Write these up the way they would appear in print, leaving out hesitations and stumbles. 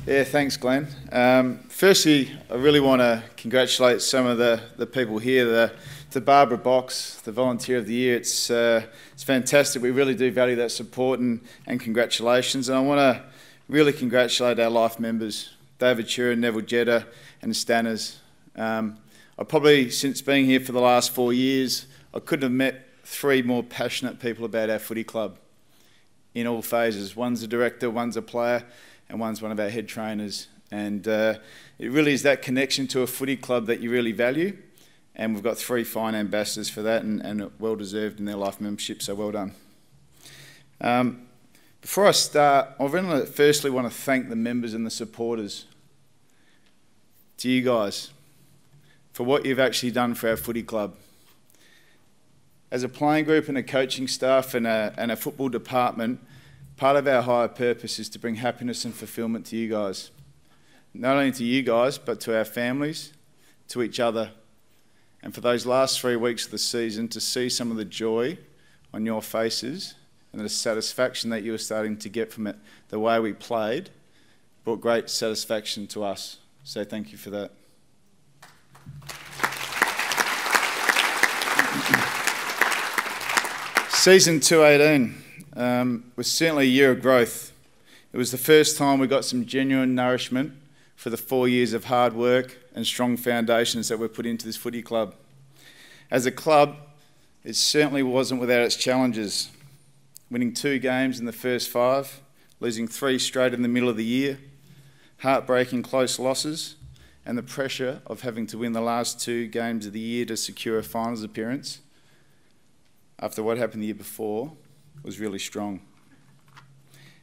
Yeah, thanks, Glenn. Firstly, I really want to congratulate some of the people here. To Barbara Box, the Volunteer of the Year. It's fantastic. We really do value that support and congratulations. And I want to really congratulate our life members, David Chura, Neville Jetta and Stanners. I probably, since being here for the last 4 years, I couldn't have met 3 more passionate people about our footy club in all phases. One's a director, one's a player, and one's one of our head trainers. And it really is that connection to a footy club that you really value. And we've got 3 fine ambassadors for that, and well deserved in their life membership, so well done. Before I start, I really firstly want to thank the members and the supporters, to you guys, for what you've actually done for our footy club. As a playing group and a coaching staff and a football department, part of our higher purpose is to bring happiness and fulfilment to you guys. Not only to you guys, but to our families, to each other. And for those last 3 weeks of the season, to see some of the joy on your faces and the satisfaction that you were starting to get from it, the way we played, brought great satisfaction to us. So thank you for that. Season 2018 was certainly a year of growth. It was the first time we got some genuine nourishment for the 4 years of hard work and strong foundations that were put into this footy club. As a club, it certainly wasn't without its challenges. Winning 2 games in the first 5, losing 3 straight in the middle of the year, heartbreaking close losses, and the pressure of having to win the last 2 games of the year to secure a finals appearance after what happened the year before was really strong.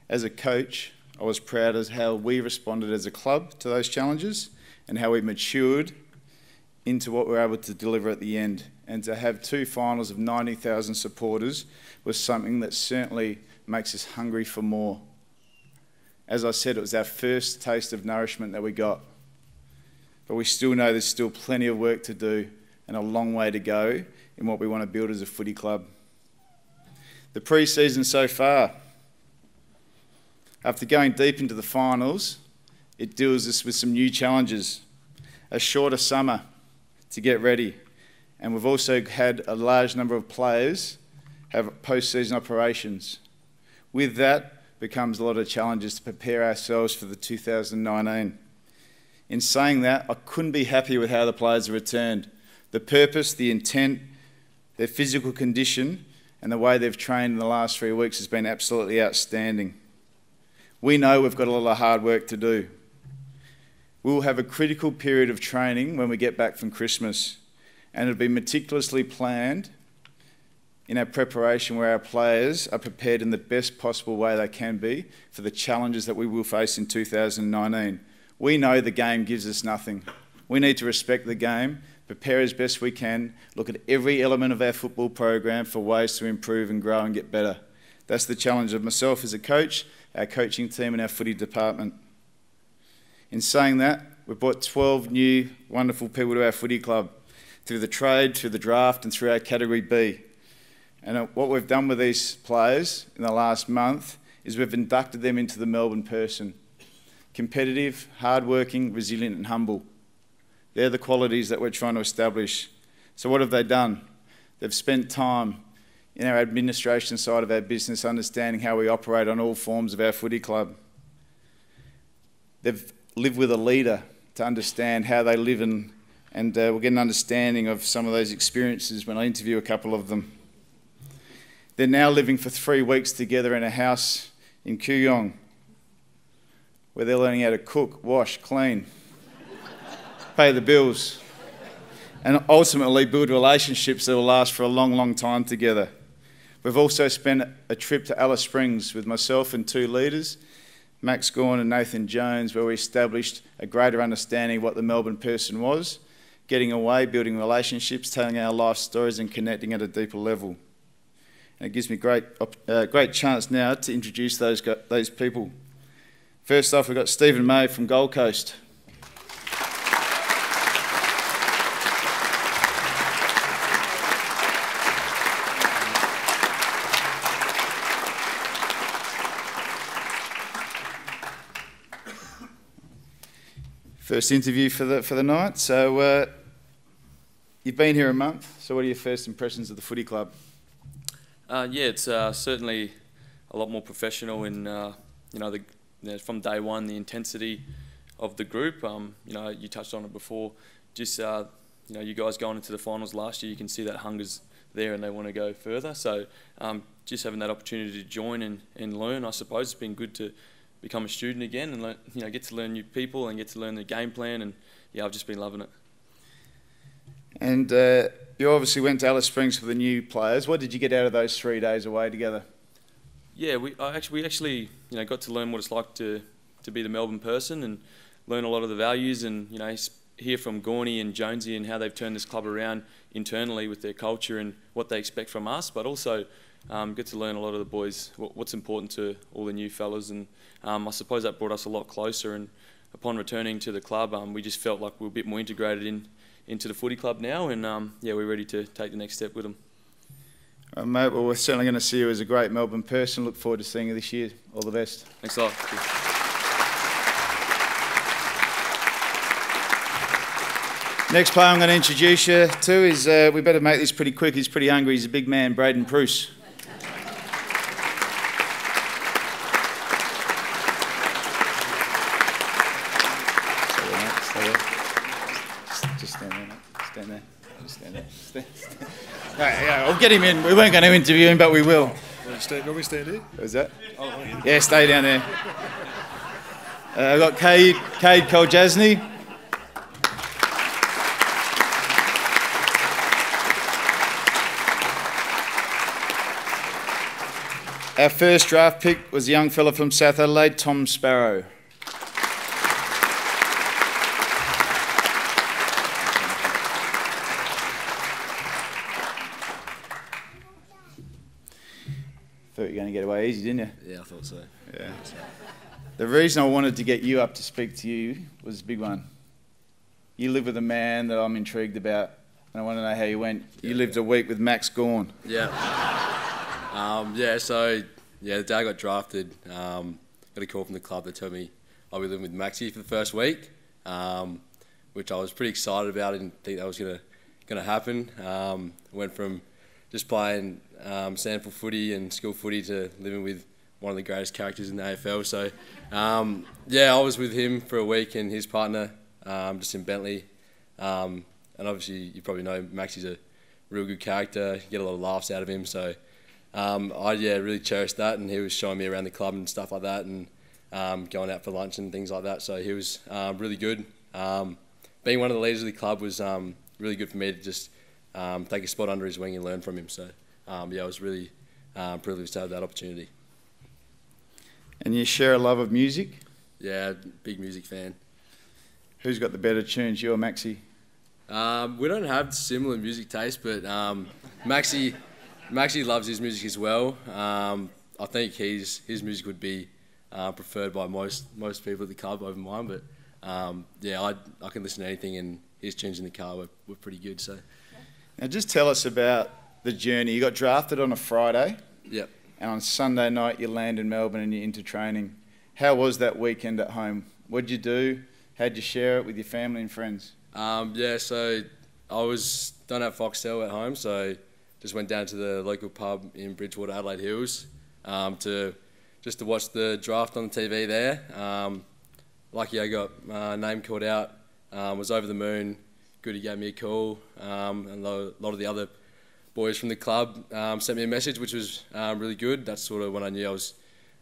As a coach, I was proud of how we responded as a club to those challenges and how we matured into what we were able to deliver at the end. And to have 2 finals of 90,000 supporters was something that certainly makes us hungry for more. As I said, it was our first taste of nourishment that we got. But we still know there's still plenty of work to do and a long way to go in what we want to build as a footy club. The pre-season so far, after going deep into the finals, it deals us with some new challenges. A shorter summer to get ready. And we've also had a large number of players have post-season operations. With that becomes a lot of challenges to prepare ourselves for the 2019. In saying that, I couldn't be happy with how the players have returned. The purpose, the intent, their physical condition, and the way they've trained in the last 3 weeks has been absolutely outstanding. We know we've got a lot of hard work to do. We will have a critical period of training when we get back from Christmas, and it'll be meticulously planned in our preparation where our players are prepared in the best possible way they can be for the challenges that we will face in 2019. We know the game gives us nothing. We need to respect the game, prepare as best we can, look at every element of our football program for ways to improve and grow and get better. That's the challenge of myself as a coach, our coaching team and our footy department. In saying that, we've brought 12 new wonderful people to our footy club through the trade, through the draft and through our Category B. And what we've done with these players in the last month is we've inducted them into the Melbourne person. Competitive, hard-working, resilient and humble. They're the qualities that we're trying to establish. So what have they done? They've spent time in our administration side of our business, understanding how we operate on all forms of our footy club. They've lived with a leader to understand how they live and we'll get an understanding of some of those experiences when I interview a couple of them. They're now living for 3 weeks together in a house in Kooyong, where they're learning how to cook, wash, clean, pay the bills, and ultimately build relationships that will last for a long, long time together. We've also spent a trip to Alice Springs with myself and 2 leaders, Max Gorn and Nathan Jones, where we established a greater understanding of what the Melbourne person was, getting away, building relationships, telling our life stories and connecting at a deeper level. And it gives me great chance now to introduce those people. First off, we've got Stephen May from Gold Coast. First interview for the night. So you've been here a month. So what are your first impressions of the footy club? Yeah, it's certainly a lot more professional in from day one, the intensity of the group. You touched on it before. Just you guys going into the finals last year, you can see that hunger's there and they want to go further. So just having that opportunity to join and learn, I suppose it's been good to become a student again and learn, get to learn new people and get to learn the game plan. And yeah, I've just been loving it. And you obviously went to Alice Springs for the new players. What did you get out of those 3 days away together? Yeah, we actually got to learn what it's like to be the Melbourne person and learn a lot of the values and hear from Gorney and Jonesy and how they've turned this club around internally with their culture and what they expect from us, but also get to learn a lot of the boys what's important to all the new fellas, and I suppose that brought us a lot closer. And upon returning to the club, we just felt like we were a bit more integrated into the footy club now, and yeah, we're ready to take the next step with them. Mate, well, we're certainly going to see you as a great Melbourne person. Look forward to seeing you this year. All the best. Thanks a lot. Next player I'm going to introduce you to is, we better make this pretty quick, he's pretty hungry, he's a big man, Braden Bruce. Stay there. Just stand there, mate. Stand there. Just stand there. Stand. Yeah, I'll get him in. We weren't going to interview him, but we will. Want me stand here? What was that? Oh, yeah. Yeah, stay down there. I've got Cade Koljasny. Our first draft pick was a young fella from South Adelaide, Tom Sparrow. Thought you were going to get away easy, didn't you? Yeah, I thought so. Yeah. The reason I wanted to get you up to speak to you was a big one. You live with a man that I'm intrigued about, and I want to know how you went. You lived a week with Max Gawn. Yeah. The day I got drafted, got a call from the club that told me I'll be living with Maxie for the first week, which I was pretty excited about. I didn't think that was gonna happen. Went from just playing sandful footy and school footy to living with one of the greatest characters in the AFL. So, I was with him for a week and his partner, just in Bentley. And obviously, you probably know Maxie's a real good character. You get a lot of laughs out of him. So, I really cherished that, and he was showing me around the club and stuff like that, and going out for lunch and things like that. So he was really good. Being one of the leaders of the club was really good for me to just take a spot under his wing and learn from him. So I was really privileged to have that opportunity. And you share a love of music? Yeah, big music fan. Who's got the better tunes, you or Maxie? We don't have similar music tastes, but Maxie loves his music as well. I think his music would be preferred by most people at the club over mine, but I can listen to anything, and his tunes in the car were pretty good. So, now just tell us about the journey. You got drafted on a Friday. Yep. And on Sunday night you land in Melbourne and you're into training. How was that weekend at home? What did you do? How'd you share it with your family and friends? So I don't have Foxtel at home, so just went down to the local pub in Bridgewater, Adelaide Hills, to watch the draft on the TV there. Lucky I got my name called out. Was over the moon. Goody gave me a call, and a lot of the other boys from the club sent me a message, which was really good. That's sort of when I knew I was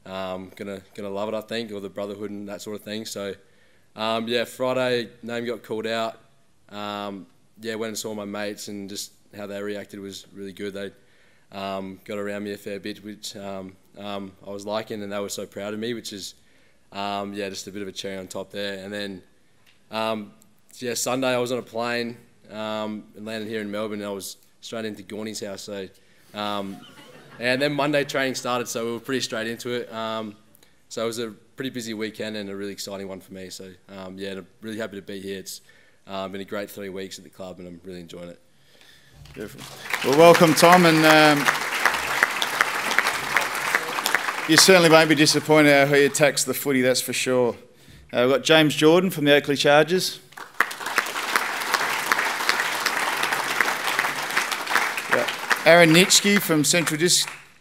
gonna love it, I think, or the brotherhood and that sort of thing. So Friday name got called out. Went and saw my mates, and just how they reacted was really good. They got around me a fair bit, which I was liking, and they were so proud of me, which is just a bit of a cherry on top there. And then Sunday I was on a plane and landed here in Melbourne, and I was straight into Gorney's house. So and then Monday training started, so we were pretty straight into it. So it was a pretty busy weekend and a really exciting one for me. So I'm really happy to be here. It's been a great 3 weeks at the club, and I'm really enjoying it. Beautiful. Well, welcome, Tom, and you certainly won't be disappointed how he attacks the footy, that's for sure. We've got James Jordan from the Oakley Chargers. Aaron Nitschke from Central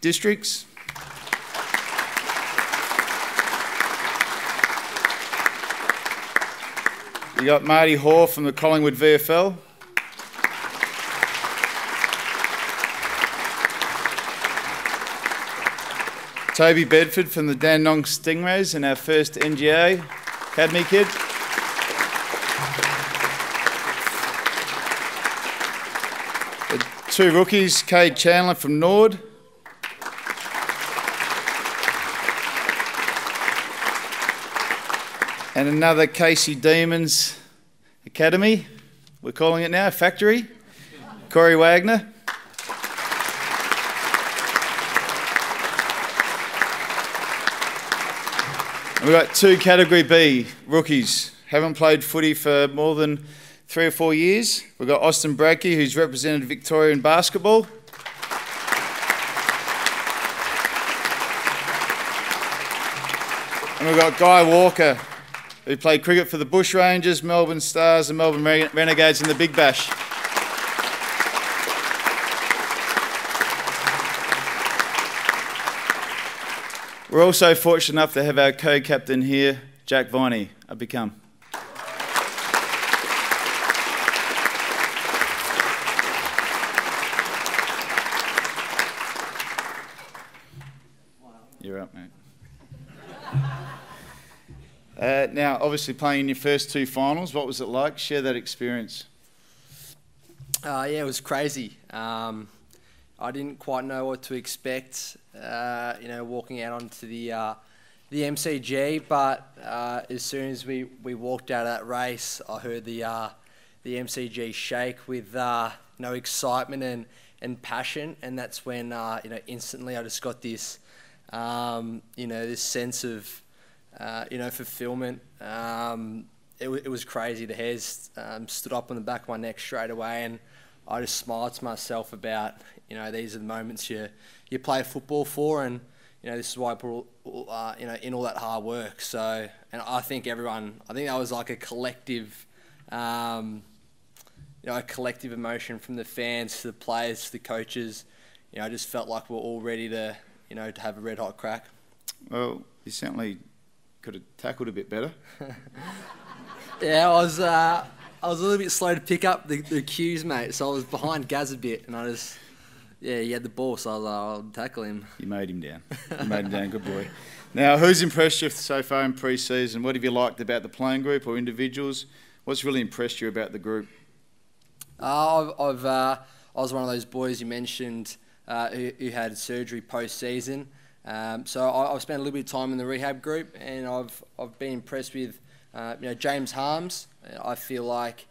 Districts. You got Marty Hoare from the Collingwood VFL. Toby Bedford from the Dandenong Stingrays and our first NGA Academy kid. The two rookies, Cade Chandler from Nord. And another Casey Demons Academy, we're calling it now, Factory, Corey Wagner. And we've got two Category B rookies, haven't played footy for more than 3 or 4 years. We've got Austin Brakey, who's represented Victoria in basketball. And we've got Guy Walker, who played cricket for the Bushrangers, Melbourne Stars and Melbourne Renegades in the Big Bash. We're also fortunate enough to have our co-captain here, Jack Viney. Up you come. You're up, mate. Now, obviously playing in your first 2 finals, what was it like? Share that experience. Yeah, it was crazy. I didn't quite know what to expect, walking out onto the MCG. But as soon as we walked out of that race, I heard the MCG shake with excitement and passion, and that's when instantly I just got this this sense of fulfillment. It was crazy. The hairs stood up on the back of my neck straight away, and I just smiled to myself about, these are the moments you play football for, and, this is why I put, in all that hard work. So, and I think that was like a collective, a collective emotion from the fans to the players to the coaches. I just felt like we're all ready to, to have a red hot crack. Well, you certainly could have tackled a bit better. Yeah, I was a little bit slow to pick up the cues, mate. So I was behind Gaz a bit, and he had the ball, so I was like, I'll tackle him. You made him down. Good boy. Now, who's impressed you so far in pre-season? What have you liked about the playing group or individuals? What's really impressed you about the group? I was one of those boys you mentioned who had surgery post-season. So I've spent a little bit of time in the rehab group, and I've been impressed with James Harms. I feel like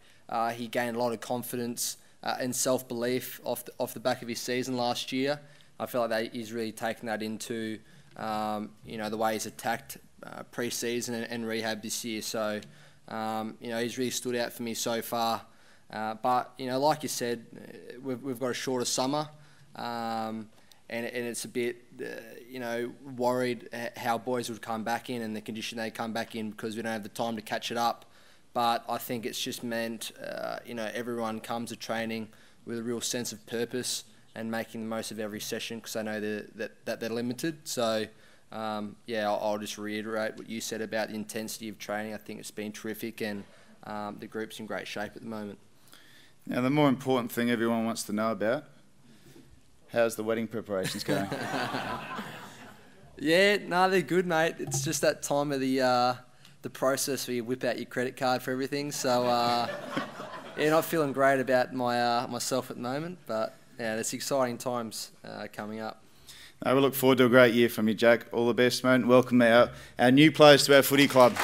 he gained a lot of confidence and self-belief off the back of his season last year. I feel like that he's really taken that into the way he's attacked pre-season and rehab this year. So he's really stood out for me so far. But like you said, we've got a shorter summer. And it's a bit, worried how boys would come back in and the condition they come back in, because we don't have the time to catch it up. But I think it's just meant, everyone comes to training with a real sense of purpose and making the most of every session, because I know that they're limited. So, I'll just reiterate what you said about the intensity of training. I think it's been terrific, and the group's in great shape at the moment. Now, the more important thing everyone wants to know about, how's the wedding preparations going? Yeah, no, they're good, mate. It's just that time of the process where you whip out your credit card for everything. So, not feeling great about myself at the moment, but yeah, there's exciting times coming up. We look forward to a great year from you, Jack. All the best, mate. Welcome our new players to our footy club.